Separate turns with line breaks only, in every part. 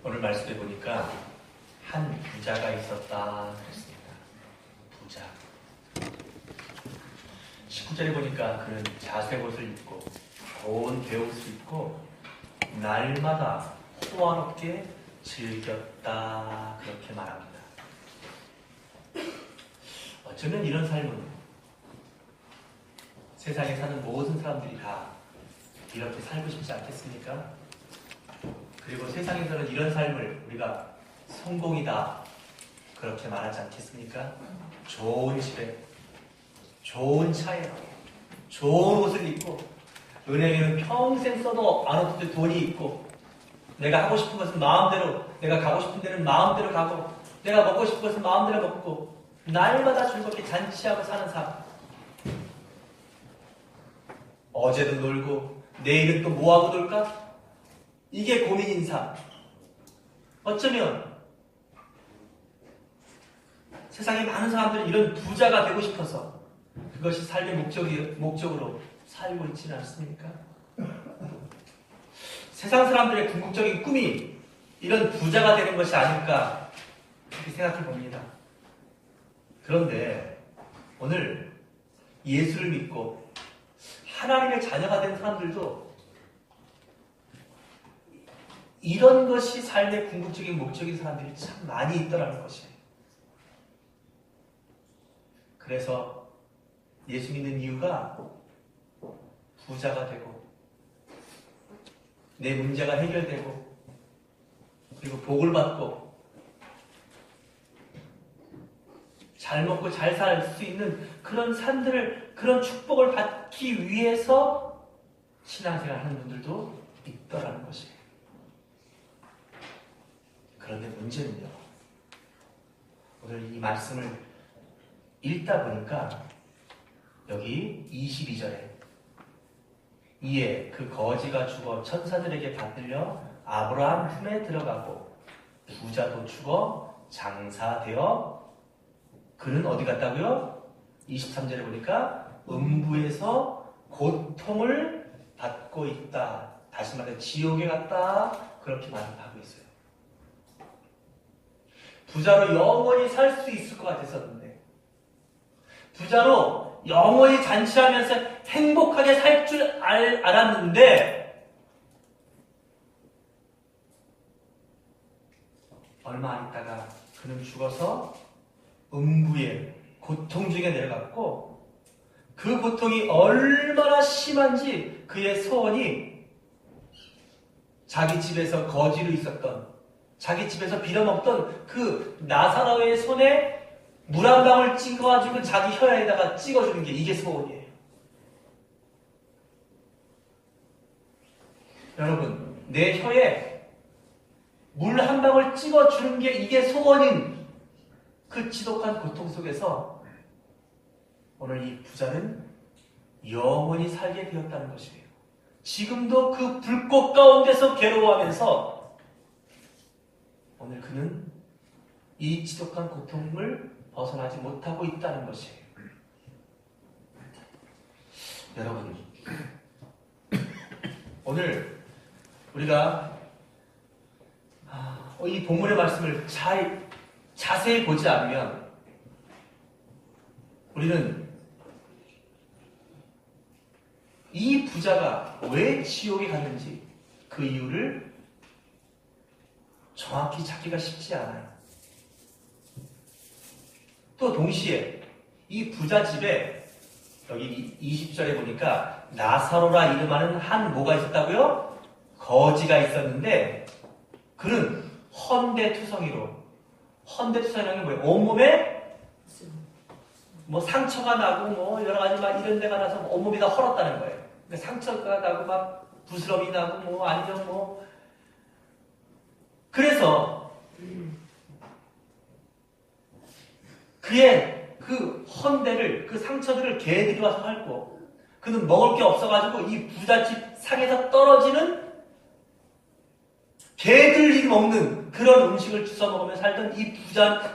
오늘 말씀해 보니까 한 부자가 있었다 그랬습니다. 부자. 19절에 보니까 그는 자색 옷을 입고 좋은 배옷을 입고 날마다 호화롭게 즐겼다 그렇게 말합니다. 어쩌면 이런 삶은 세상에 사는 모든 사람들이 다 이렇게 살고 싶지 않겠습니까? 그리고 세상에서는 이런 삶을 우리가 성공이다 그렇게 말하지 않겠습니까? 좋은 집에, 좋은 차에, 좋은 옷을 입고 은행에는 평생 써도 안 얻을 돈이 있고 내가 하고 싶은 것은 마음대로, 내가 가고 싶은 데는 마음대로 가고 내가 먹고 싶은 것은 마음대로 먹고 날마다 즐겁게 잔치하고 사는 삶. 어제도 놀고 내일은 또 뭐하고 놀까? 이게 고민인 삶. 어쩌면 세상에 많은 사람들은 이런 부자가 되고 싶어서 그것이 삶의 목적으로 살고 있지는 않습니까? 세상 사람들의 궁극적인 꿈이 이런 부자가 되는 것이 아닐까 그렇게 생각해 봅니다. 그런데 오늘 예수를 믿고 하나님의 자녀가 된 사람들도 이런 것이 삶의 궁극적인 목적인 사람들이 참 많이 있더라는 것이에요. 그래서 예수 믿는 이유가 부자가 되고 내 문제가 해결되고 그리고 복을 받고 잘 먹고 잘 살 수 있는 그런 삶들을, 그런 축복을 받기 위해서 신앙생활 하는 분들도 있더라는 것이에요. 그런데 문제는요, 오늘 이 말씀을 읽다 보니까 여기 22절에 이에 그 거지가 죽어 천사들에게 받들려 아브라함 품에 들어가고 부자도 죽어 장사되어 그는 어디 갔다고요? 23절에 보니까 음부에서 고통을 받고 있다. 다시 말해 지옥에 갔다. 그렇게 말하고 있어요. 부자로 영원히 살 수 있을 것 같았었는데 부자로 영원히 잔치하면서 행복하게 살 줄 알았는데 얼마 안 있다가 그는 죽어서 음부의 고통 중에 내려갔고 그 고통이 얼마나 심한지 그의 소원이 자기 집에서 거지로 있었던 자기 집에서 빌어먹던 그 나사로의 손에 물 한 방울 찍어가지고 자기 혀에다가 찍어주는 게 이게 소원이에요. 여러분, 내 혀에 물 한 방울 찍어주는 게 이게 소원인 그 지독한 고통 속에서 오늘 이 부자는 영원히 살게 되었다는 것이에요. 지금도 그 불꽃 가운데서 괴로워하면서 오늘 그는 이 지독한 고통을 벗어나지 못하고 있다는 것이에요. 여러분, 오늘 우리가 이 본문의 말씀을 자세히 보지 않으면 우리는 이 부자가 왜 지옥에 갔는지 그 이유를 정확히 찾기가 쉽지 않아요. 또 동시에 이 부자 집에 여기 20절에 보니까 나사로라 이름하는 한 뭐가 있었다고요? 거지가 있었는데 그는 헌데투성이로 헌데투성이라는 게 뭐예요? 온몸에 뭐 상처가 나고 뭐 여러 가지 막 이런 데가 나서 온몸이 다 헐었다는 거예요. 그러니까 상처가 나고 막 부스럼이 나고 뭐 아니면 뭐 그래서 그의 그 헌데를 그 상처들을 개들이 와서 핥고 그는 먹을 게 없어가지고 이 부잣집 상에서 떨어지는 개들이 먹는 그런 음식을 주워 먹으며 살던 이 부자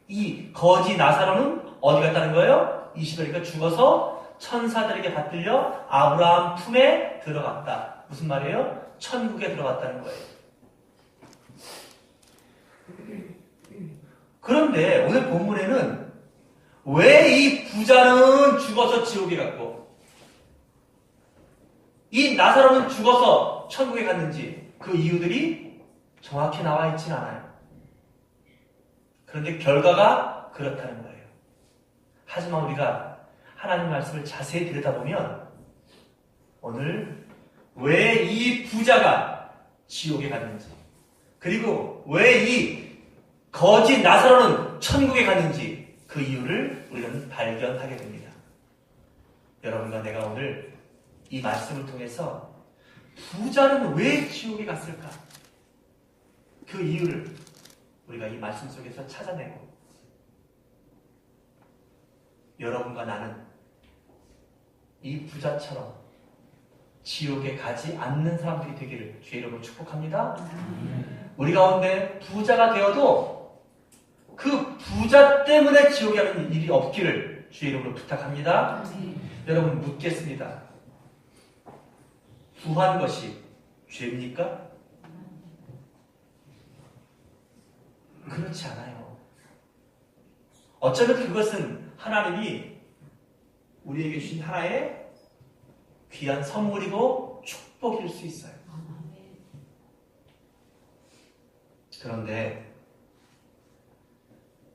이 거지 나사로는 어디 갔다는 거예요? 20절이니까 죽어서 천사들에게 받들려 아브라함 품에 들어갔다. 무슨 말이에요? 천국에 들어갔다는 거예요. 그런데 오늘 본문에는 왜 이 부자는 죽어서 지옥에 갔고 이 나사로는 죽어서 천국에 갔는지 그 이유들이 정확히 나와 있진 않아요. 그런데 결과가 그렇다는 거예요. 하지만 우리가 하나님 말씀을 자세히 들여다보면 오늘 왜 이 부자가 지옥에 갔는지 그리고 왜 이 거짓 나사로는 천국에 갔는지 그 이유를 우리는 발견하게 됩니다. 여러분과 내가 오늘 이 말씀을 통해서 부자는 왜 지옥에 갔을까? 그 이유를 우리가 이 말씀 속에서 찾아내고 여러분과 나는 이 부자처럼 지옥에 가지 않는 사람들이 되기를 주의 이름으로 축복합니다. 우리 가운데 부자가 되어도 그 부자 때문에 지옥에 가는 일이 없기를 주의 이름으로 부탁합니다. 여러분 묻겠습니다. 부한 것이 죄입니까? 그렇지 않아요. 어쩌면 그것은 하나님이 우리에게 주신 하나의 귀한 선물이고 축복일 수 있어요. 그런데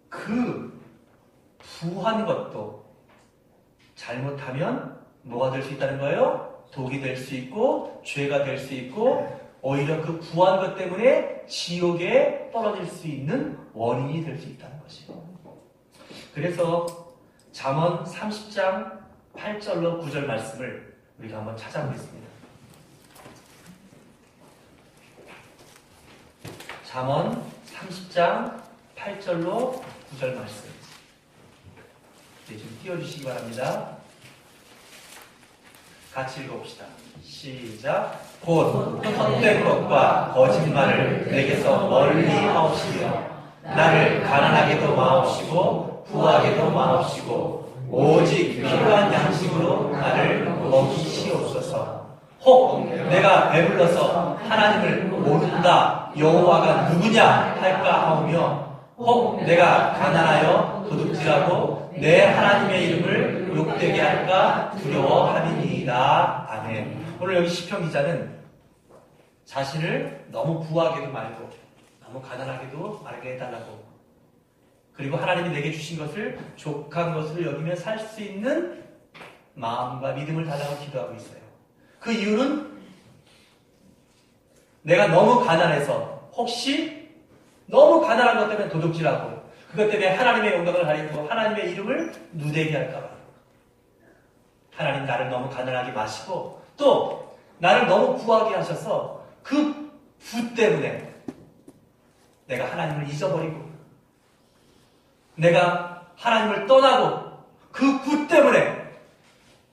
그 부한 것도 잘못하면 뭐가 될 수 있다는 거예요? 독이 될 수 있고 죄가 될 수 있고 오히려 그 부한 것 때문에 지옥에 떨어질 수 있는 원인이 될 수 있다는 것이에요. 그래서 잠언 30장 8절로 9절 말씀을 우리가 한번 찾아보겠습니다. 잠언 30장 8절로 9절 말씀. 네, 좀 띄워주시기 바랍니다. 같이 읽어봅시다. 시작. 곧 헛된 것과 거짓말을 내게서 멀리 하옵시며 나를 가난하게도 마옵시고 부하게도 마옵시고 오직 필요한 양식으로 나를 먹이시옵소서. 혹 내가 배불러서 하나님을 모른다 여호와가 누구냐 할까 하오며 혹 내가 가난하여 도둑질하고 내 하나님의 이름을 욕되게 할까 두려워함이니이다. 아멘. 오늘 여기 시편 기자는 자신을 너무 부하게도 말고 너무 가난하게도 말게 해달라고 그리고 하나님이 내게 주신 것을 족한 것으로 여기며 살 수 있는 마음과 믿음을 달라고 기도하고 있어요. 그 이유는 내가 너무 가난해서 혹시 너무 가난한 것 때문에 도둑질하고 그것 때문에 하나님의 영광을 가리고 하나님의 이름을 누대게 할까 봐. 하나님 나를 너무 가난하게 마시고 또 나를 너무 부하게 하셔서 그 부 때문에 내가 하나님을 잊어버리고 내가 하나님을 떠나고 그 부 때문에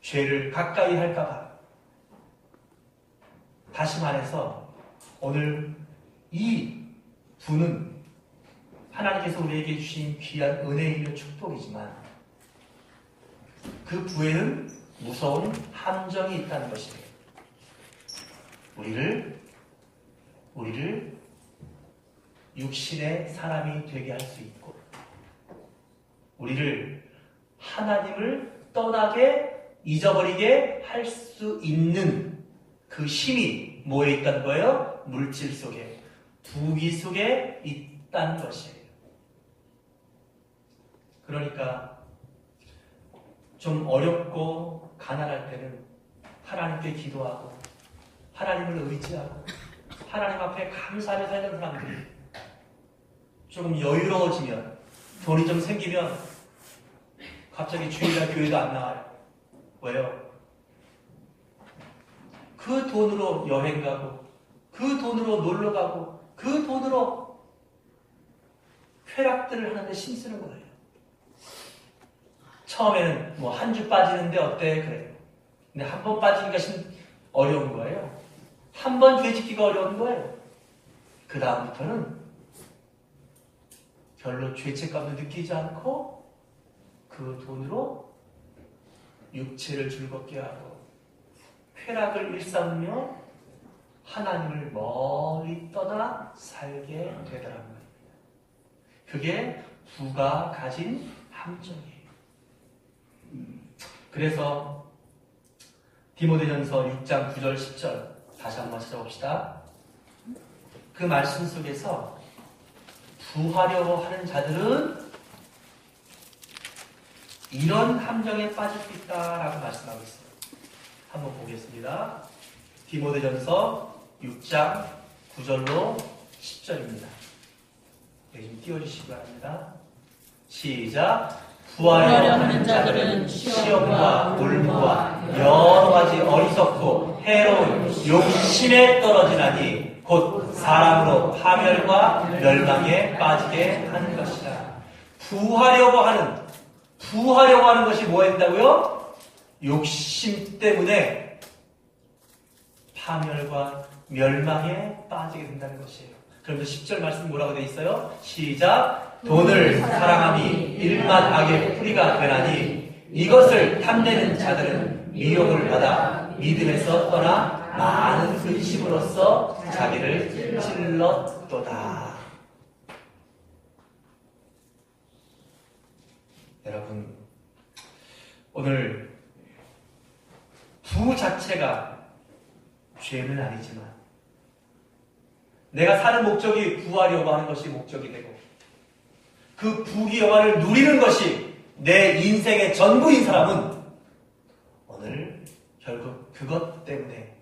죄를 가까이 할까 봐. 다시 말해서 오늘 이 부는 하나님께서 우리에게 주신 귀한 은혜이며 축복이지만 그 부에는 무서운 함정이 있다는 것이에요. 우리를 육신의 사람이 되게 할 수 있고 우리를 하나님을 떠나게 잊어버리게 할 수 있는 그 힘이 뭐에 있다는 거예요? 물질 속에, 부귀 속에 있다는 것이에요. 그러니까 좀 어렵고 가난할 때는 하나님께 기도하고 하나님을 의지하고 하나님 앞에 감사하며 살던 사람들이 조금 여유로워지면 돈이 좀 생기면 갑자기 주일날 교회도 안 나와요. 왜요? 그 돈으로 여행 가고 그 돈으로 놀러 가고 그 돈으로 쾌락들을 하는데 힘쓰는 거예요. 처음에는 뭐 한 주 빠지는데 어때? 그래요. 근데 한 번 빠지기가 어려운 거예요. 한 번 죄 짓기가 어려운 거예요. 그 다음부터는 별로 죄책감도 느끼지 않고 그 돈으로 육체를 즐겁게 하고 쾌락을 일삼으며 하나님을 멀리 떠나 살게 되더라고요. 그게 부가 가진 함정이에요. 그래서 디모데전서 6장 9절 10절 다시 한번 찾아봅시다. 그 말씀 속에서 부하려고 하는 자들은 이런 함정에 빠질 수 있다라고 말씀하고 있어요. 한번 보겠습니다. 디모데전서 6장 9절로 10절입니다. 여기 좀 띄워주시기 바랍니다. 시작. 부하려 하는 자들은 시험과 놀부와 여러 가지 어리석고 해로운 욕심에 떨어지나니 곧 사람으로 파멸과 멸망에 빠지게 하는 것이다. 부하려고 하는 것이 뭐였다고요? 욕심 때문에 파멸과 멸망에 빠지게 된다는 것이에요. 그런데 10절 말씀 뭐라고 되어 있어요? 시작. 돈을 사랑함이 일만 악의 뿌리가 되나니 이것을 탐내는 자들은 미혹을 받아 믿음에서 떠나 많은 근심으로써 자기를 찔렀도다. 여러분, 오늘 부 자체가 죄는 아니지만 내가 사는 목적이 부하려고 하는 것이 목적이 되고 그 부귀 영화를 누리는 것이 내 인생의 전부인 사람은 오늘 결국 그것 때문에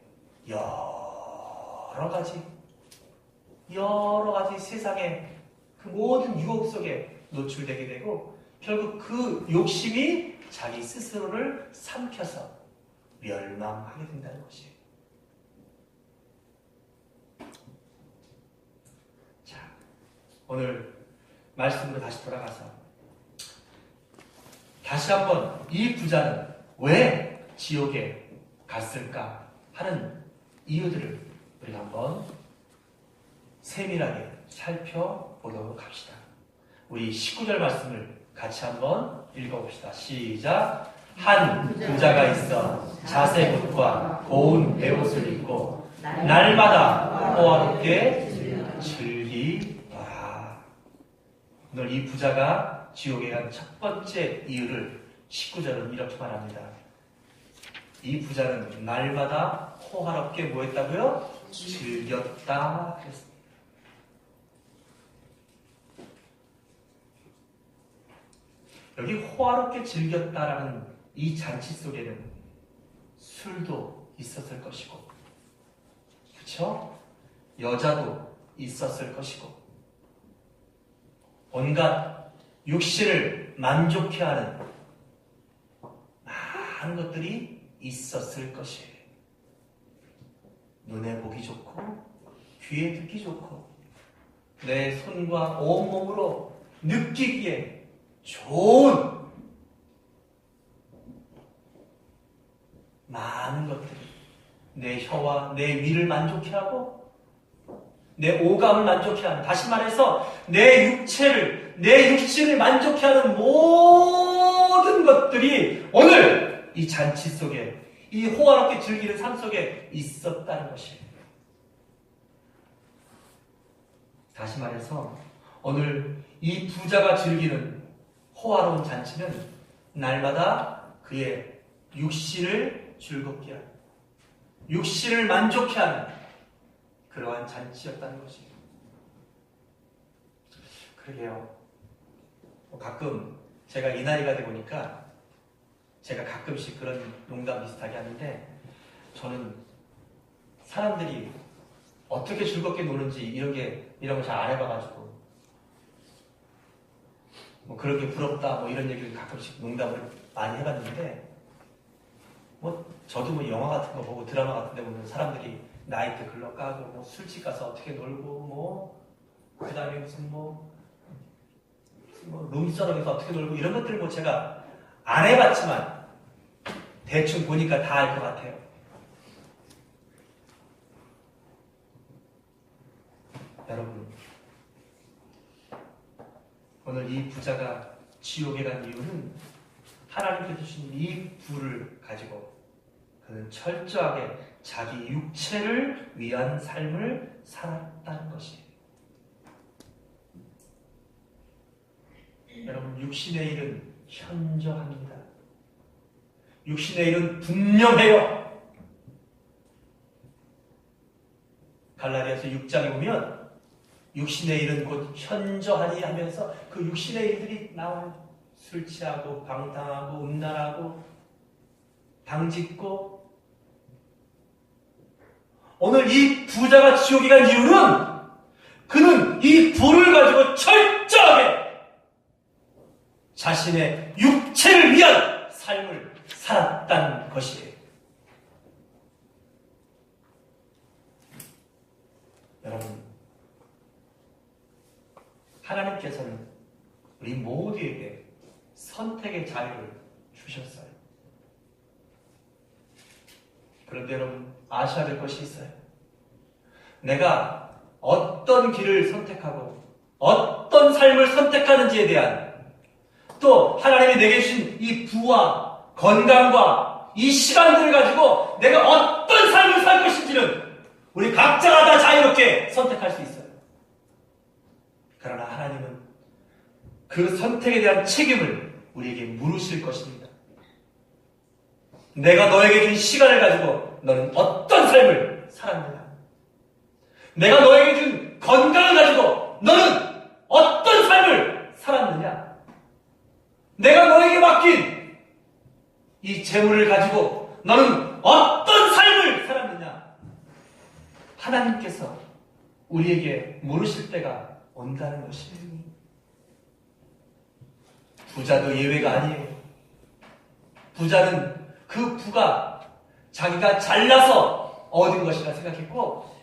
여러 가지 세상의 그 모든 유혹 속에 노출되게 되고 결국 그 욕심이 자기 스스로를 삼켜서 멸망하게 된다는 것이에요. 자, 오늘 말씀으로 다시 돌아가서 다시 한번 이 부자는 왜 지옥에 갔을까 하는 이유들을 우리가 한번 세밀하게 살펴보도록 합시다. 우리 19절 말씀을 같이 한번 읽어봅시다. 시작. 한 부자가 있어 자색옷과 고운 베옷을 입고 날마다 호화롭게 즐기더라. 오늘 이 부자가 지옥에 간 첫 번째 이유를 19절은 이렇게 말합니다. 이 부자는 날마다 호화롭게 뭐 했다고요? 즐겼다 그랬습니다. 여기 호화롭게 즐겼다라는 이 잔치 속에는 술도 있었을 것이고, 그렇죠? 여자도 있었을 것이고, 온갖 육신을 만족해 하는 많은 것들이 있었을 것이에요. 눈에 보기 좋고, 귀에 듣기 좋고, 내 손과 온몸으로 느끼기에 좋은 많은 것들이 내 혀와 내 위를 만족해 하고 내 오감을 만족해 하는, 다시 말해서 내 육신을 만족해 하는 모든 것들이 오늘 이 잔치 속에, 이 호화롭게 즐기는 삶 속에 있었다는 것이에요. 다시 말해서 오늘 이 부자가 즐기는 호화로운 잔치는 날마다 그의 육신을 즐겁게 하는, 육신을 만족해 하는 그러한 잔치였다는 것이에요. 그러게요. 가끔 제가 이 나이가 되고 보니까 제가 가끔씩 그런 농담 비슷하게 하는데, 저는 사람들이 어떻게 즐겁게 노는지 이런 거 잘 안 해봐가지고 뭐 그런 게 부럽다 뭐 이런 얘기를 가끔씩 농담을 많이 해봤는데, 뭐 저도 뭐 영화 같은 거 보고 드라마 같은 데 보면 사람들이 나이트 클럽 가고 뭐 술집 가서 어떻게 놀고 뭐 그다음에 무슨 룸서롱에서 어떻게 놀고 이런 것들을 뭐 제가 안 해봤지만 대충 보니까 다 알 것 같아요. 여러분, 오늘 이 부자가 지옥에 간 이유는 하나님께서 주신 이 부를 가지고 그는 철저하게 자기 육체를 위한 삶을 살았다는 것이에요. 육신의 일은 현저합니다. 육신의 일은 분명해요. 갈라디아서 6장에 보면 육신의 일은 곧 현저하니 하면서 그 육신의 일들이 나와요. 술 취하고 방탕하고 음란하고 방짓고. 오늘 이 부자가 지옥에 간 이유는 그는 이 부를 가지고 철저하게 자신의 육체를 위한 삶을 살았다는 것이에요. 여러분, 하나님께서는 우리 모두에게 선택의 자유를 주셨어요. 그런데 여러분, 아셔야 될 것이 있어요. 내가 어떤 길을 선택하고 어떤 삶을 선택하는지에 대한, 또 하나님이 내게 주신 이 부와 건강과 이 시간들을 가지고 내가 어떤 삶을 살 것인지는 우리 각자가 다 자유롭게 선택할 수 있어요. 그러나 하나님은 그 선택에 대한 책임을 우리에게 물으실 것입니다. 내가 너에게 준 시간을 가지고 너는 어떤 삶을 살았느냐? 내가 너에게 준 건강을 가지고 너는 어떤 삶을 살았느냐? 내가 너에게 맡긴 이 재물을 가지고 너는 어떤 삶을 살았느냐? 하나님께서 우리에게 물으실 때가 온다는 것입니다. 부자도 예외가 아니에요. 부자는 그 부가 자기가 잘나서 얻은 것이라 생각했고,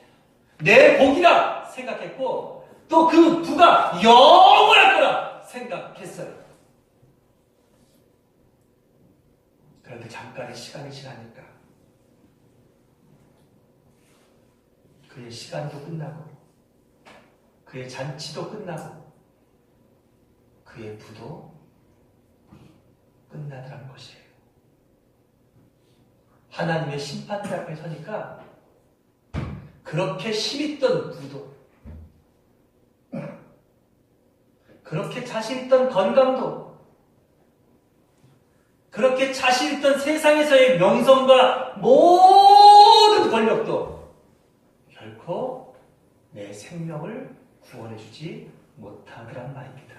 내 복이라 생각했고, 또 그 부가 영원할 거라 생각했어요. 그런데 잠깐의 시간이 지나니까 그의 시간도 끝나고 그의 잔치도 끝나고 그의 부도 끝나더라는 것이에요. 하나님의 심판대 앞에 서니까 그렇게 힘있던 부도, 그렇게 자신있던 건강도, 그렇게 자신있던 세상에서의 명성과 모든 권력도 결코 내 생명을 구원해주지 못하더란 말입니다.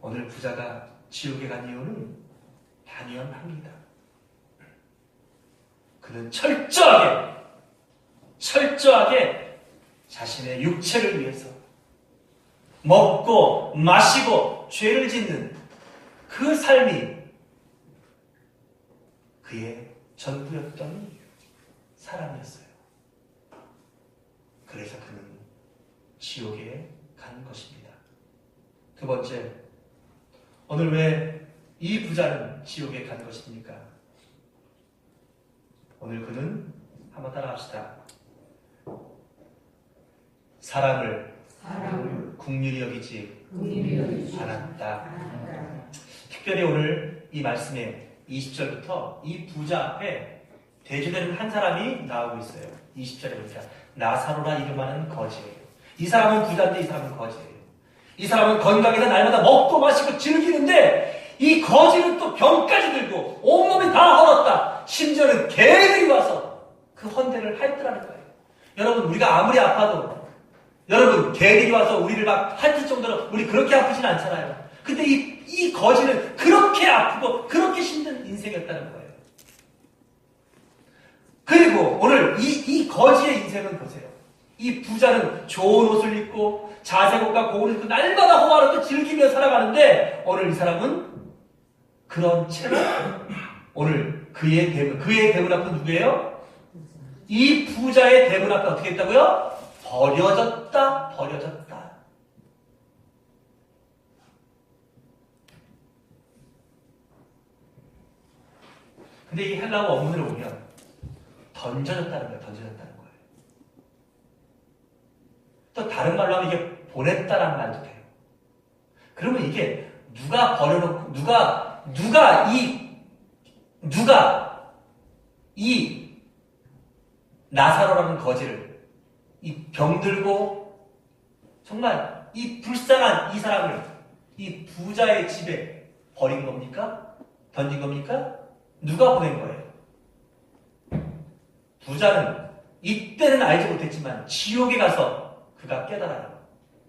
오늘 부자가 지옥에 간 이유는 당연합니다. 그는 철저하게 자신의 육체를 위해서 먹고 마시고 죄를 짓는 그 삶이 그의 전부였던 사람이었어요. 그래서 그는 지옥에 간 것입니다. 두 번째, 오늘 왜 이 부자는 지옥에 간 것입니까? 오늘 그는 한번 따라합시다. 사람을 긍휼히 여기지 않았다. 특별히 오늘 이 말씀에 20절부터 이 부자 앞에 대조되는 한 사람이 나오고 있어요. 20절에 보니까 나사로라 이름하는 거지예요. 이 사람은 부자인데 이 사람은 거지예요. 이 사람은 건강해서 날마다 먹고 마시고 즐기는데 이 거지는 또 병까지 들고 온몸이 다 헐었다. 심지어는 개들이 와서 그 헌대를 했더라는 거예요. 여러분, 우리가 아무리 아파도 여러분, 개들이 와서 우리를 막 핥을 정도로 우리 그렇게 아프진 않잖아요. 근데 이 거지는 그렇게 아프고 그렇게 힘든 인생이었다는 거예요. 그리고 오늘 이 거지의 인생은 보세요. 이 부자는 좋은 옷을 입고 자색옷과 고운을 입고 날마다 호화롭게 즐기며 살아가는데 오늘 이 사람은 그런 채로 오늘 그의 대문 앞은 누구예요? 이 부자의 대문 앞에 어떻게 했다고요? 버려졌다. 근데 이 헬라어 원문을 보면 던져졌다는 거예요. 또 다른 말로 하면 이게 보냈다라는 말도 돼요. 그러면 이게 누가 버려놓고 누가 이 나사로라는 거지를 이 병들고 정말 이 불쌍한 이 사람을 이 부자의 집에 버린 겁니까? 던진 겁니까? 누가 보낸 거예요? 부자는 이때는 알지 못했지만 지옥에 가서 그가 깨달아요.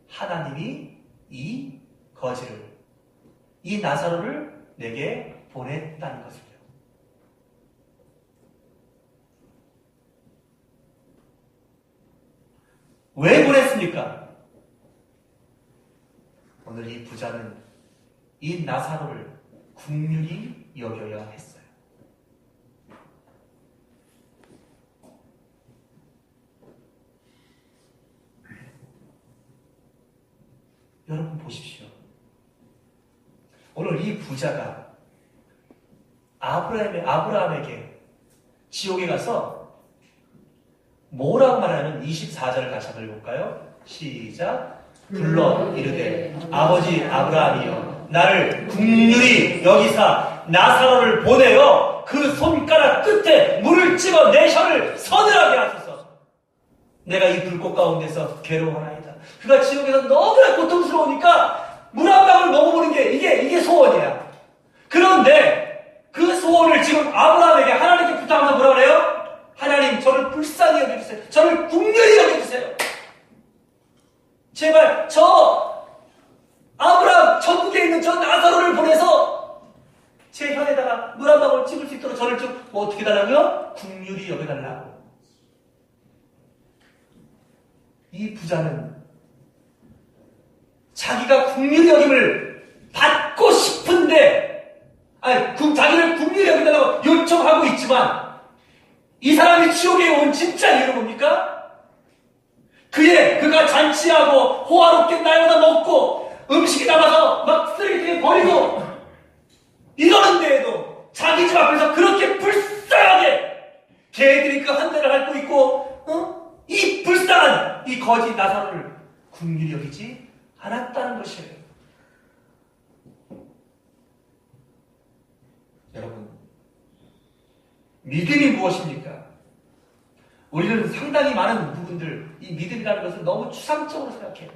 하나님이 이 거지를, 이 나사로를 내게 보냈다는 것을요. 왜 보냈습니까? 오늘 이 부자는 이 나사로를 긍휼히 여겨야 했어요. 여러분 보십시오. 오늘 이 부자가 아브라함에게 지옥에 가서 뭐라고 말하냐면 24절을 같이 한번 읽어볼까요? 시작. 불러 이르되 아버지 아브라함이여 나를 긍휼히 여기사 나사로를 보내어 그 손가락 끝에 물을 찍어 내 혀를 서늘하게 하소서. 내가 이 불꽃 가운데서 괴로워하나이다. 그가 지옥에서 너무나 고통스러우니까 물 한 방울 먹어보는 게 이게 소원이야. 그런데 그 소원을 지금 아브라함에게 하나님께 부탁하면서 뭐라 그래요? 하나님 저를 불쌍히 여겨주세요. 저를 긍휼히 여겨주세요. 제발 저 아브라함 천국에 있는 저 나사로를 보내서 제 혀에다가 물 한 방울 찍을 수 있도록 저를 좀 어떻게 달라고요? 긍휼히 여겨달라고. 이 부자는 자기가 긍휼히 여김을 받고 싶은데 자기를 긍휼히 여기달라고 요청하고 있지만 이 사람이 지옥에 온 진짜 이유는 뭡니까? 그가 잔치하고 호화롭게 날마다 먹고 음식이 남아서 막 쓰레기통에 버리고 이러는 데에도 자기 집 앞에서 그렇게 불쌍하게 개들이 그 한 대를 핥고 있고 이 불쌍한 이 거지 나사로를 긍휼히 여기지 않았다는 것이에요. 여러분, 믿음이 무엇입니까? 우리는 상당히 많은 부분들 이 믿음이라는 것을 너무 추상적으로 생각해요.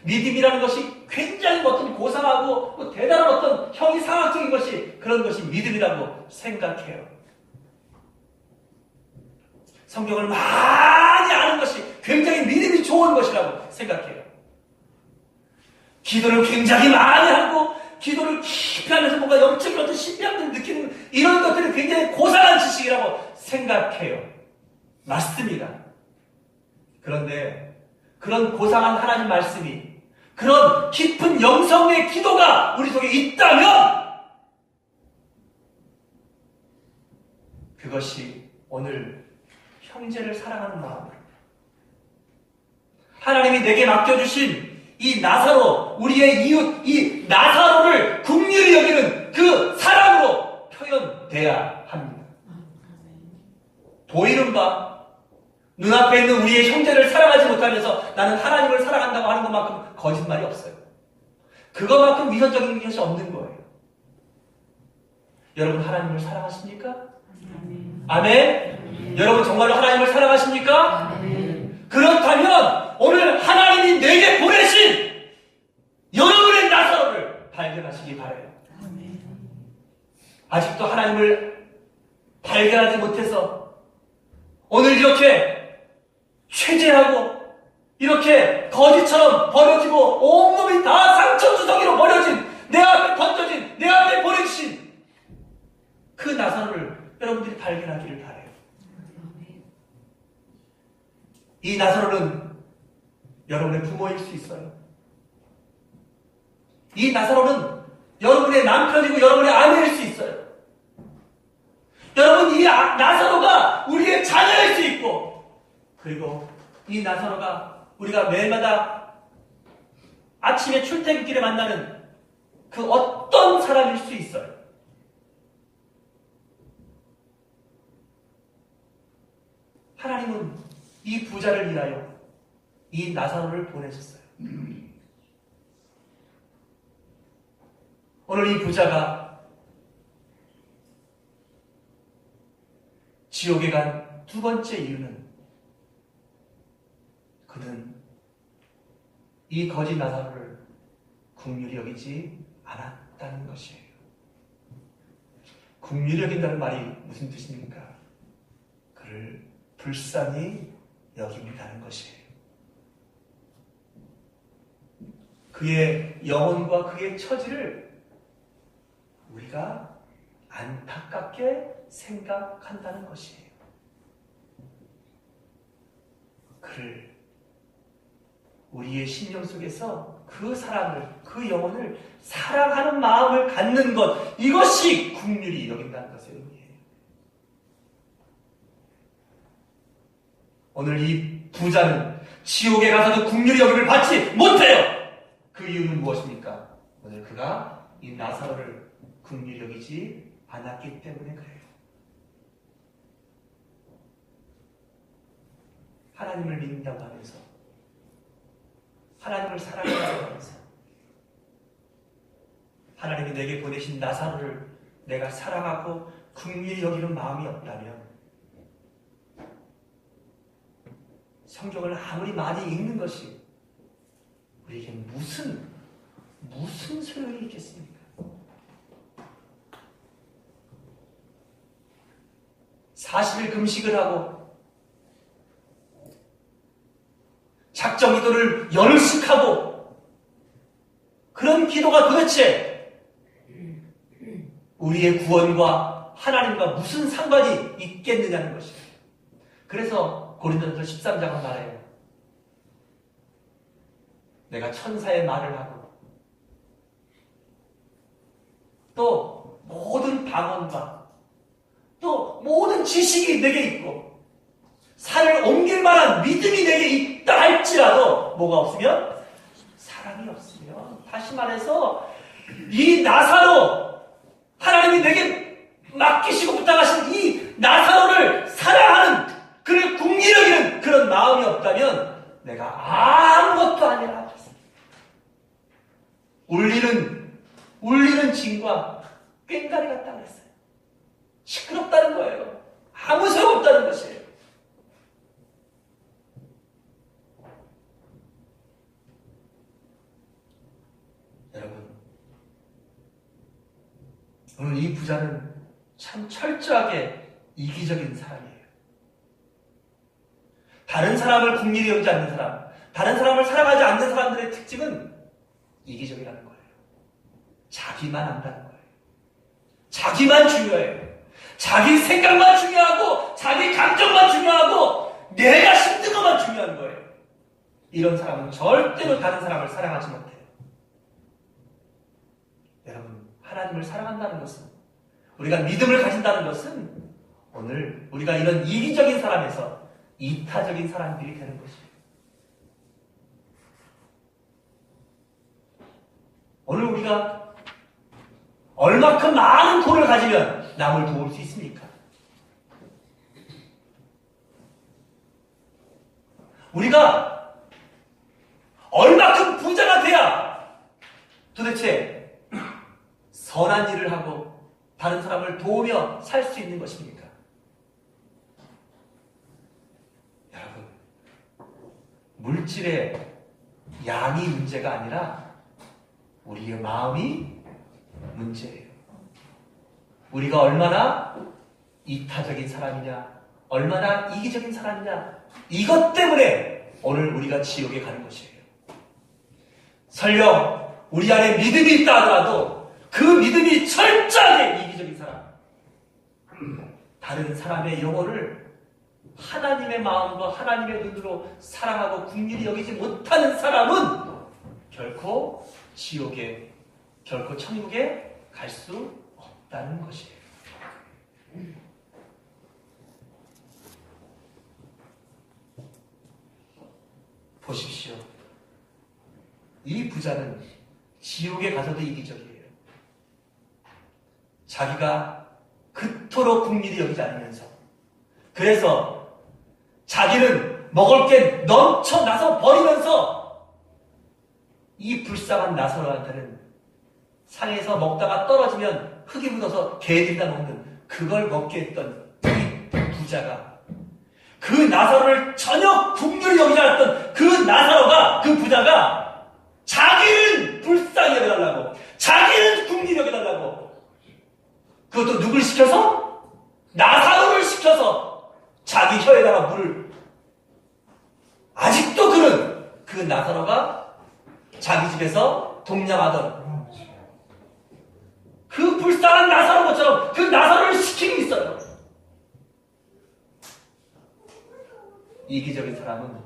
믿음이라는 것이 굉장히 어떤 고상하고 대단한 어떤 형이상학적인 것이 그런 것이 믿음이라고 생각해요. 성경을 많이 아는 것이 굉장히 믿음이 좋은 것이라고 생각해요. 기도를 굉장히 많이 하고 기도를 깊이 하면서 뭔가 영적인 어떤 신비함을 느끼는 이런 것들이 굉장히 고상한 지식이라고 생각해요. 맞습니다. 그런데 그런 고상한 하나님 말씀이 그런 깊은 영성의 기도가 우리 속에 있다면 그것이 오늘 형제를 사랑하는 마음으로 하나님이 내게 맡겨주신 이 나사로, 우리의 이웃, 이 나사로를 긍휼히 여기는 그 사랑으로 표현돼야 합니다. 보이는 바, 눈앞에 있는 우리의 형제를 사랑하지 못하면서 나는 하나님을 사랑한다고 하는 것만큼 거짓말이 없어요. 그것만큼 위선적인 것이 없는 거예요. 여러분 하나님을 사랑하십니까? 아멘. 여러분 정말로 하나님을 사랑하십니까? 그렇다면 오늘 하나님이 내게 보내신 여러분의 나사로를 발견하시기 바라요. 아직도 하나님을 발견하지 못해서 오늘 이렇게 최재하고 이렇게 거지처럼 버려지고 온몸이 다 상처주성이로 버려진 내 앞에 던져진 내 앞에 보내주신 그 나사로를 여러분들이 발견하기를 바라요. 이 나사로는 여러분의 부모일 수 있어요. 이 나사로는 여러분의 남편이고 여러분의 아내일 수 있어요. 여러분 이 나사로가 우리의 자녀일 수 있고 그리고 이 나사로가 우리가 매일마다 아침에 출퇴근길에 만나는 그 어떤 사람일 수 있어요. 하나님은 이 부자를 위하여 이 나사로를 보내셨어요. 오늘 이 부자가 지옥에 간 두 번째 이유는 이 거지 나사로를 긍휼히 여기지 않았다는 것이에요. 긍휼히 여긴다는 말이 무슨 뜻입니까? 그를 불쌍히 여긴다는 것이에요. 그의 영혼과 그의 처지를 우리가 안타깝게 생각한다는 것이에요. 그를 우리의 심령 속에서 그 사람을, 그 영혼을 사랑하는 마음을 갖는 것, 이것이 긍휼히 여긴다는 것의 의미예요. 오늘 이 부자는 지옥에 가서도 긍휼히 여김을 받지 못해요. 그 이유는 무엇입니까? 오늘 그가 이 나사로를 긍휼히 여기지 않았기 때문에 그래요. 하나님을 믿는다고 하면서, 하나님을 사랑한다고 하면서, 하나님이 내게 보내신 나사로를 내가 사랑하고 긍휼히 여기는 마음이 없다면 성경을 아무리 많이 읽는 것이 우리에게 무슨 소용이 있겠습니까? (40일) 금식을 하고 작정 기도를 열흘씩 하고 그런 기도가 도대체 우리의 구원과 하나님과 무슨 상관이 있겠느냐는 것이에요. 그래서 고린도전서 13장은 말해요. 내가 천사의 말을 하고 또 모든 방언과 또 모든 지식이 내게 있고 산을 옮길 만한 믿음이 내게 있다 할지라도 뭐가 없으면? 사랑이 없으면, 다시 말해서 이 나사로, 하나님이 내게 맡기시고 부탁하신 이 나사로를 사랑하는, 그를 긍휼히 여기는 그런 마음이 없다면 내가 아무것도 아니라 울리는 징과 꽹가리 같다 그랬어요. 시끄럽다는 거예요. 아무 소용없다는 것이에요. 여러분, 오늘 이 부자는 참 철저하게 이기적인 사람이에요. 다른 사람을 긍휼히 여기지 않는 사람, 다른 사람을 사랑하지 않는 사람들의 특징은 이기적이라는 거예요. 자기만 안다는 거예요. 자기만 중요해요. 자기 생각만 중요하고 자기 감정만 중요하고 내가 힘든 것만 중요한 거예요. 이런 사람은 절대로 다른 사람을 사랑하지 못해요. 여러분, 하나님을 사랑한다는 것은, 우리가 믿음을 가진다는 것은 오늘 우리가 이런 이기적인 사람에서 이타적인 사람들이 되는 것이에요. 오늘 우리가 얼마큼 많은 돈을 가지면 남을 도울 수 있습니까? 우리가 얼마큼 부자가 돼야 도대체 선한 일을 하고 다른 사람을 도우며 살 수 있는 것입니까? 여러분, 물질의 양이 문제가 아니라 우리의 마음이 문제예요. 우리가 얼마나 이타적인 사람이냐, 얼마나 이기적인 사람이냐, 이것 때문에 오늘 우리가 지옥에 가는 것이에요. 설령 우리 안에 믿음이 있다 하더라도 그 믿음이 철저하게 이기적인 사람, 다른 사람의 영혼을 하나님의 마음과 하나님의 눈으로 사랑하고 긍휼히 여기지 못하는 사람은 결코 지옥에, 결코 천국에 갈 수 없다는 것이에요. 보십시오. 이 부자는 지옥에 가서도 이기적이에요. 자기가 그토록 긍휼히 여기지 않으면서, 그래서 자기는 먹을 게 넘쳐나서 버리면서 이 불쌍한 나사로한테는 산에서 먹다가 떨어지면 흙이 묻어서 개들이 다 먹는 그걸 먹게 했던 이 부자가, 그 나사로를 전혀 긍휼히 여기지 않았던 그 나사로가, 그 부자가
자기는 불쌍히 여겨달라고, 자기는 국리를 여겨달라고. 그것도 누굴 시켜서? 나사로를 시켜서 자기 혀에다가 물을. 아직도 그는 그 나사로가 자기 집에서 동냥하던 그 불쌍한 나사로 것처럼 그 나사로를 시키고 있어요. 이기적인 사람은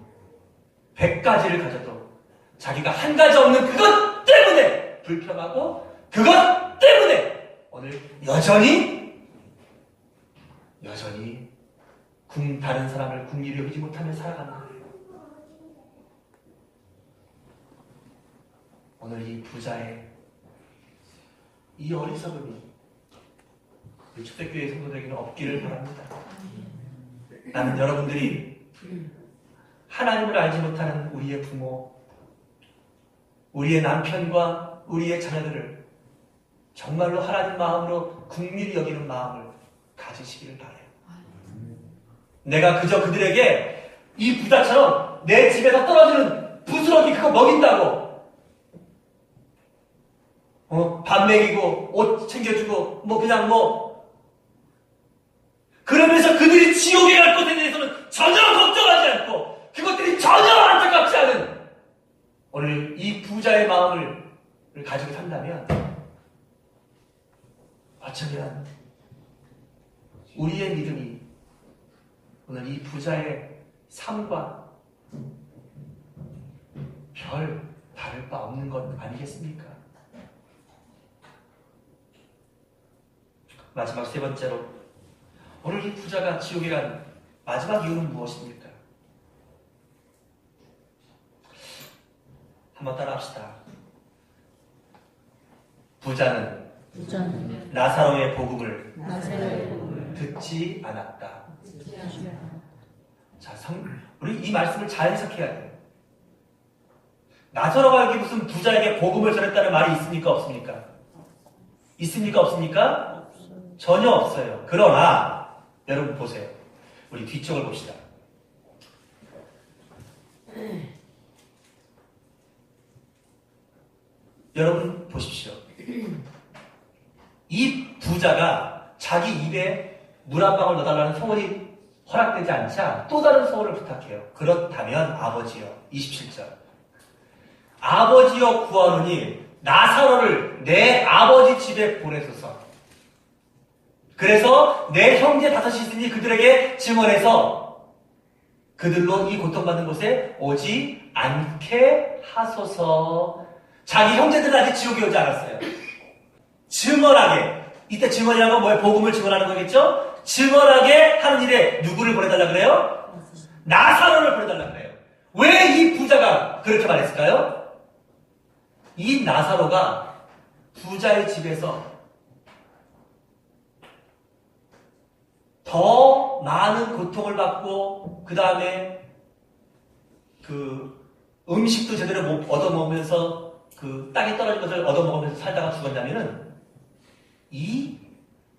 100가지를 가져도 자기가 한 가지 없는 그것 때문에 불평하고 그것 때문에 오늘 여전히 다른 사람을 궁리를 여기지 못하며 살아가는 거예요. 오늘 이 부자의 이 어리석음이 우리 초대교회 성도들에게는 없기를 바랍니다. 나는 여러분들이 하나님을 알지 못하는 우리의 부모, 우리의 남편과 우리의 자녀들을 정말로 하나님 마음으로 긍휼히 여기는 마음을 가지시기를 바라요. 내가 그저 그들에게 이 부자처럼 내 집에서 떨어지는 부스러기 그거 먹인다고 밥 먹이고 옷 챙겨주고 그러면서 그들이 지옥에 갈 것에 대해서는 전혀 걱정하지 않고 그것들이 전혀 안타깝지 않은 오늘 이 부자의 마음을 가지고 산다면 어쩌면 우리의 믿음이 오늘 이 부자의 삶과 별 다를 바 없는 것 아니겠습니까? 마지막 세 번째로 오늘 이 부자가 지옥에 간 마지막 이유는 무엇입니까? 한번 따라합시다. 부자는 나사로의 복음을 듣지 않았다. 자, 우리 이 말씀을 잘 해석해야 돼요. 나사로가 여기 무슨 부자에게 복음을 전했다는 말이 있습니까? 없습니까? 있습니까? 없습니까? 전혀 없어요. 그러나 여러분 보세요. 우리 뒤쪽을 봅시다. 여러분 보십시오. 이 부자가 자기 입에 물 한 방울 넣어달라는 소원이 허락되지 않자 또 다른 소원을 부탁해요. 그렇다면 아버지여, 27절. 아버지여 구하노니 나사로를 내 아버지 집에 보내소서. 그래서 내 형제 5이 있으니 그들에게 증언해서 그들로 이 고통받는 곳에 오지 않게 하소서. 자기 형제들은 아직 지옥에 오지 않았어요. 증언하게. 이때 증언이라는 건 뭐예요? 복음을 증언하는 거겠죠? 증언하게 하는 일에 누구를 보내달라 그래요? 나사로를 보내달라 그래요. 왜 이 부자가 그렇게 말했을까요? 이 나사로가 부자의 집에서 더 많은 고통을 받고 그 다음에 그 음식도 제대로 못 얻어먹으면서 그 땅에 떨어진 것을 얻어먹으면서 살다가 죽었냐면은 이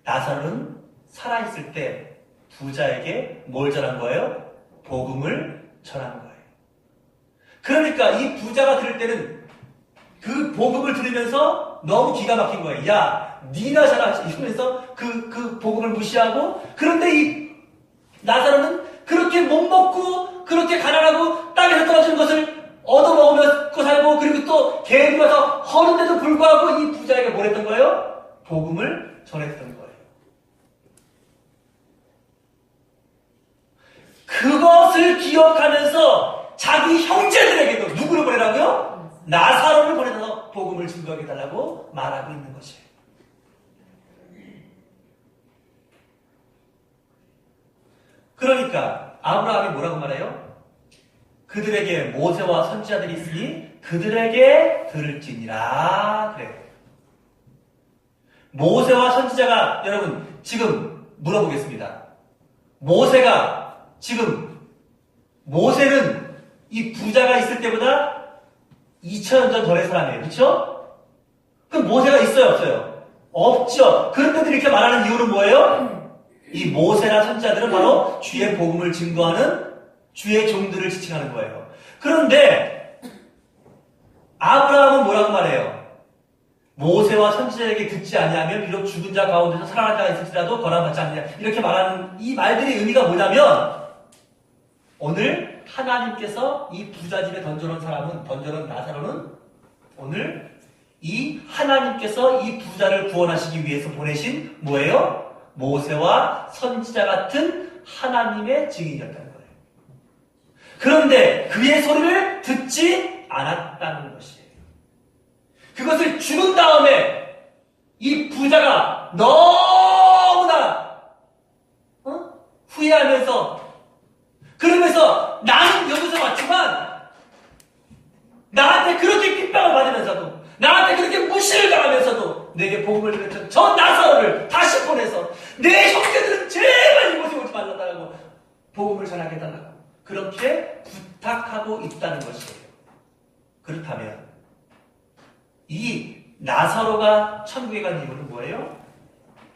나사로는 살아있을 때 부자에게 뭘 전한 거예요? 복음을 전한 거예요. 그러니까 이 부자가 들을 때는 그 복음을 들으면서 너무 기가 막힌 거예요. 야, 니나 잘하지 이러면서 그 복음을 무시하고, 그런데 이 나사로는 그렇게 못 먹고 그렇게 가난하고 땅에서 떨어지는 것을 얻어먹으면서 살고, 그리고 또 개인이 와서 허는데도 불구하고 이 부자에게 뭘 했던 거예요? 복음을 전했던 거예요. 그것을 기억하면서 자기 형제들에게도 누구를 보내라고요? 나사로를 보내서 복음을 증거하게 해달라고 말하고 있는 것이에요. 그러니까 아브라함이 뭐라고 말해요? 그들에게 모세와 선지자들이 있으니 그들에게 들을지니라 그래요. 모세와 선지자가, 여러분 지금 물어보겠습니다. 모세는 이 부자가 있을 때보다 2000년 전 전의 사람이에요. 그렇죠? 그럼 모세가 있어요? 없어요? 없죠. 그런데도 이렇게 말하는 이유는 뭐예요? 이 모세나 선지자들은 바로 주의 복음을 증거하는 주의 종들을 지칭하는 거예요. 그런데 아브라함은 뭐라고 말해요? 모세와 선지자에게 듣지 아니하면 비록 죽은 자 가운데서 살아난 자가 있을지라도 권한받지 않느냐. 이렇게 말하는 이 말들의 의미가 뭐냐면 오늘 하나님께서 이 부자집에 던져놓은 나사로는 오늘 이 하나님께서 이 부자를 구원하시기 위해서 보내신 뭐예요? 모세와 선지자 같은 하나님의 증인이었다는 거예요. 그런데 그의 소리를 듣지 않았다는 것이에요. 그것을 죽은 다음에 이 부자가 너무나 후회하면서 그러면서 나는 여기서 왔지만 나한테 그렇게 핍박을 받으면서도 나한테 그렇게 무시를 당하면서도 내게 복음을 드렸던 저 나사로를 다시 보내서 내 형제들은 제발 이곳에 오지 말라고 복음을 전하게 해달라고 그렇게 부탁하고 있다는 것이에요. 그렇다면 이 나사로가 천국에 간 이유는 뭐예요?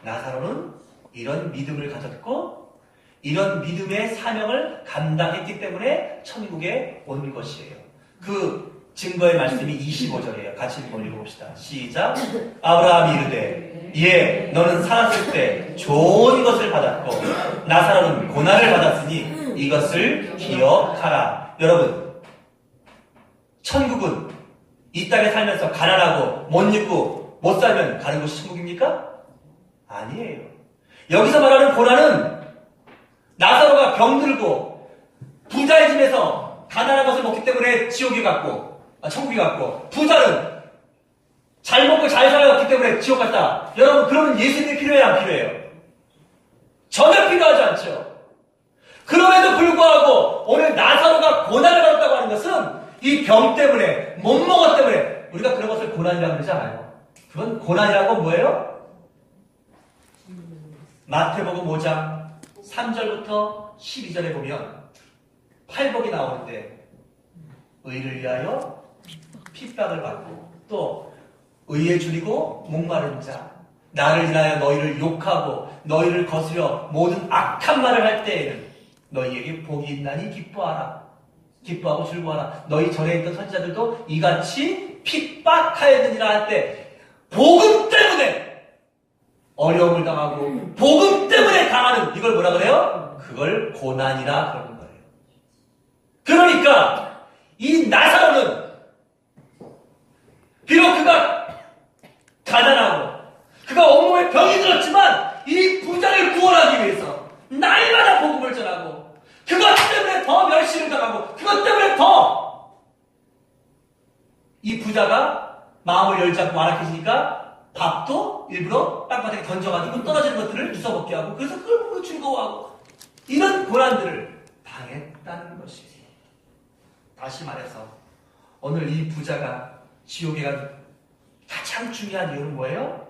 나사로는 이런 믿음을 가졌고 이런 믿음의 사명을 감당했기 때문에 천국에 온 것이에요. 그 증거의 말씀이 25절이에요. 같이 한번 읽어봅시다. 시작. 아브라함이 이르되 예 너는 살았을 때 좋은 것을 받았고 나사로는 고난을 받았으니 이것을 기억하라. 여러분 천국은 이 땅에 살면서 가난하고 못 입고 못 살면 가는 곳이 천국입니까? 아니에요. 여기서 말하는 고난은 나사로가 병들고 부자의 집에서 가난한 것을 먹기 때문에 천국에 갔고 부자는 잘 먹고 잘 살아갔기 때문에 지옥 갔다. 여러분 그러면 예수님이 필요해요? 안 필요해요? 전혀 필요하지 않죠. 그럼에도 불구하고 오늘 나사로가 고난을 받았다고 하는 것은 이 병 때문에 못 먹었기 때문에 우리가 그런 것을 고난이라고 그러지 않아요. 그건 고난이라고 뭐예요? 마태복음 5장 3절부터 12절에 보면 팔복이 나오는데 의를 위하여 핍박을 받고 또 의에 줄이고 목마른 자 나를 인하여 너희를 욕하고 너희를 거스려 모든 악한 말을 할 때에는 너희에게 복이 있나니 기뻐하고 즐거워하라. 너희 전에 있던 선지자들도 이같이 핍박하여드니라 할 때 복음 때문에 어려움을 당하고 복음 때문에 당하는 이걸 뭐라 그래요? 그걸 고난이라 그러는 거예요. 그러니까 이 나사로는 비록 그가 가난하고 그가 온몸에 병이 들었지만 이 부자를 구원하기 위해서 날마다 복음을 전하고 그것 때문에 더 멸시를 당하고 그것 때문에 더 이 부자가 마음을 열지 않고 완악해지니까 밥도 일부러 땅바닥에 던져가지고 떨어지는 것들을 주워 먹게 하고 그래서 그걸 보고 즐거워하고 이런 고난들을 당했다는 것이에요. 다시 말해서 오늘 이 부자가 지옥에 간 가장 중요한 이유는 뭐예요?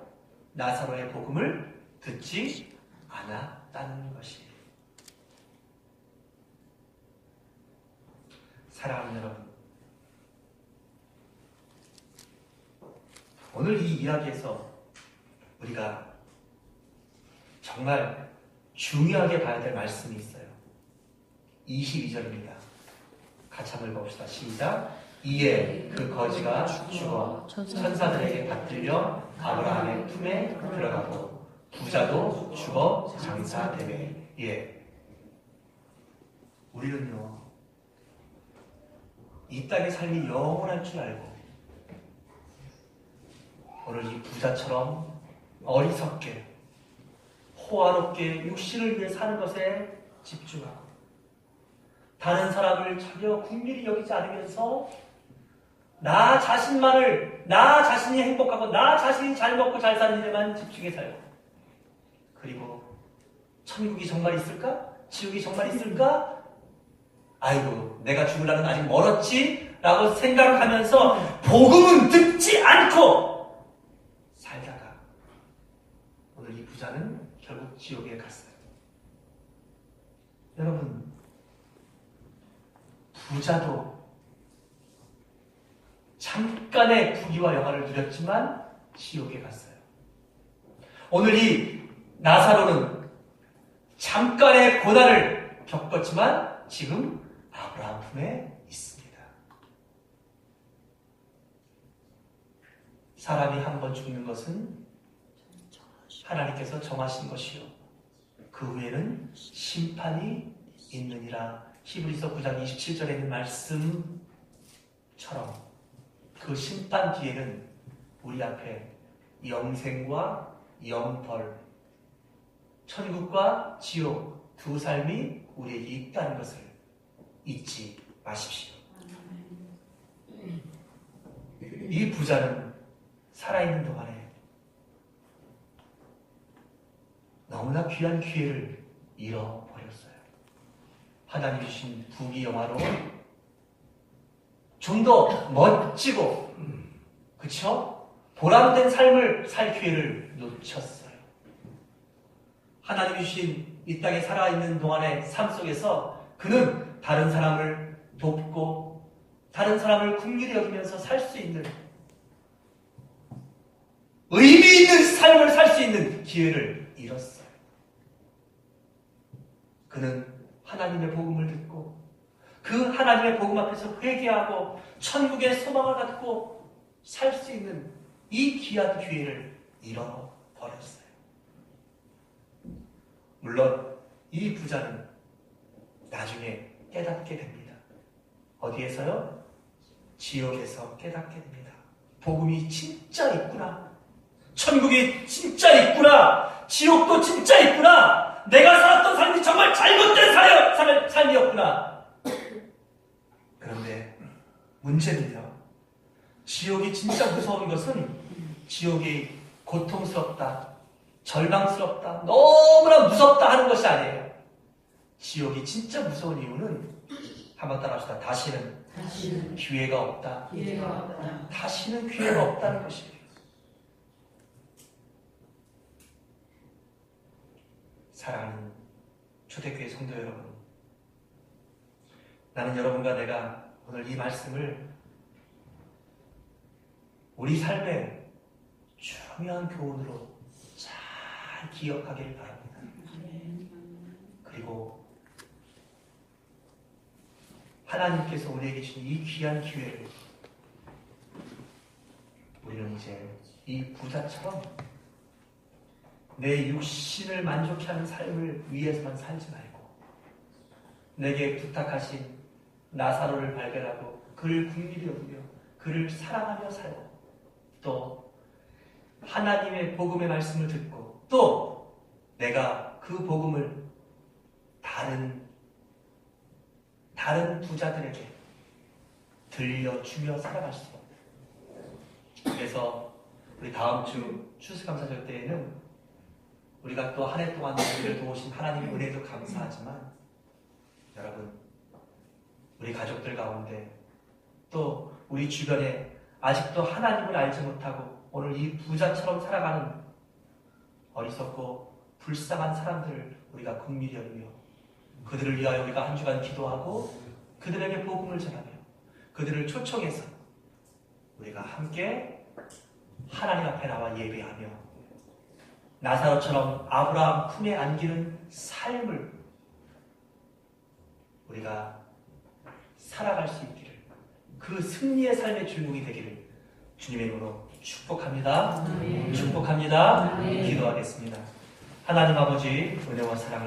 나사로의 복음을 듣지 않았다는 것이에요. 사랑하는 여러분, 오늘 이 이야기에서 우리가 정말 중요하게 봐야 될 말씀이 있어요. 22절입니다. 같이 한번 읽어봅시다. 시작. 이에 그 거지가 죽어 천사들에게 받들려 아브라함의 품에 들어가고 부자도 죽어 장사되매. 예. 우리는요 이 땅의 삶이 영원할 줄 알고 오늘 이 부자처럼 어리석게 호화롭게 육신을 위해 사는 것에 집중하고 다른 사람을 전혀 국민이 여기지 않으면서 나 자신이 행복하고 나 자신이 잘 먹고 잘 사는 일에만 집중해 살고 그리고 천국이 정말 있을까? 지옥이 정말 있을까? 아이고 내가 죽을 날은 아직 멀었지? 라고 생각하면서 복음은 듣지 않고 살다가 오늘 이 부자는 결국 지옥에 갔어요. 여러분 부자도 잠깐의 부귀와 영화를 누렸지만 지옥에 갔어요. 오늘 이 나사로는 잠깐의 고난을 겪었지만 지금 아브라함 품에 있습니다. 사람이 한 번 죽는 것은 하나님께서 정하신 것이요 그 후에는 심판이 있느니라. 히브리서 9장 27절에 있는 말씀처럼 그 심판 뒤에는 우리 앞에 영생과 영벌, 천국과 지옥 두 삶이 우리에게 있다는 것을 잊지 마십시오. 이 부자는 살아있는 동안에 너무나 귀한 기회를 잃어버렸어요. 하나님이 주신 부귀 영화로운 좀 더 멋지고 그쵸? 보람된 삶을 살 기회를 놓쳤어요. 하나님이 주신 이 땅에 살아있는 동안의 삶 속에서 그는 다른 사람을 돕고 다른 사람을 긍휼히 여기면서 살 수 있는 의미 있는 삶을 살 수 있는 기회를 잃었어요. 그는 하나님의 복음을 듣고 그 하나님의 복음 앞에서 회개하고 천국의 소망을 갖고 살 수 있는 이 귀한 기회를 잃어버렸어요. 물론 이 부자는 나중에 깨닫게 됩니다. 어디에서요? 지옥에서 깨닫게 됩니다. 복음이 진짜 있구나. 천국이 진짜 있구나. 지옥도 진짜 있구나. 내가 살았던 삶이 정말 잘못된 삶이었구나. 그런데 문제는요. 지옥이 진짜 무서운 것은 지옥이 고통스럽다, 절망스럽다, 너무나 무섭다 하는 것이 아니에요. 지옥이 진짜 무서운 이유는 한번 따라합시다. 다시는 기회가 없다. 다시는 기회가 없다는 것이에요. 사랑하는 초대교회 성도 여러분, 나는 여러분과 내가 오늘 이 말씀을 우리 삶의 중요한 교훈으로 잘 기억하기를 바랍니다. 그리고 하나님께서 우리에게 주신 이 귀한 기회를 우리는 이제 이 부자처럼 내 육신을 만족해 하는 삶을 위해서만 살지 말고 내게 부탁하신 나사로를 발견하고 그를 긍휼히 여기며 그를 사랑하며 살고 또 하나님의 복음의 말씀을 듣고 또 내가 그 복음을 다른 부자들에게 들려주며 살아갈 수 있습니다. 그래서 우리 다음 주 추수감사절 때에는 우리가 또 한 해 동안 우리를 도우신 하나님의 은혜도 감사하지만 여러분 우리 가족들 가운데 또 우리 주변에 아직도 하나님을 알지 못하고 오늘 이 부자처럼 살아가는 어리석고 불쌍한 사람들을 우리가 긍휼히 여기며 그들을 위하여 우리가 한 주간 기도하고 그들에게 복음을 전하며 그들을 초청해서 우리가 함께 하나님 앞에 나와 예배하며 나사로처럼 아브라함 품에 안기는 삶을 우리가 살아갈 수 있기를 그 승리의 삶의 주인공이 되기를 주님의 이름으로 축복합니다. 축복합니다. 기도하겠습니다. 하나님 아버지 은혜와 사랑을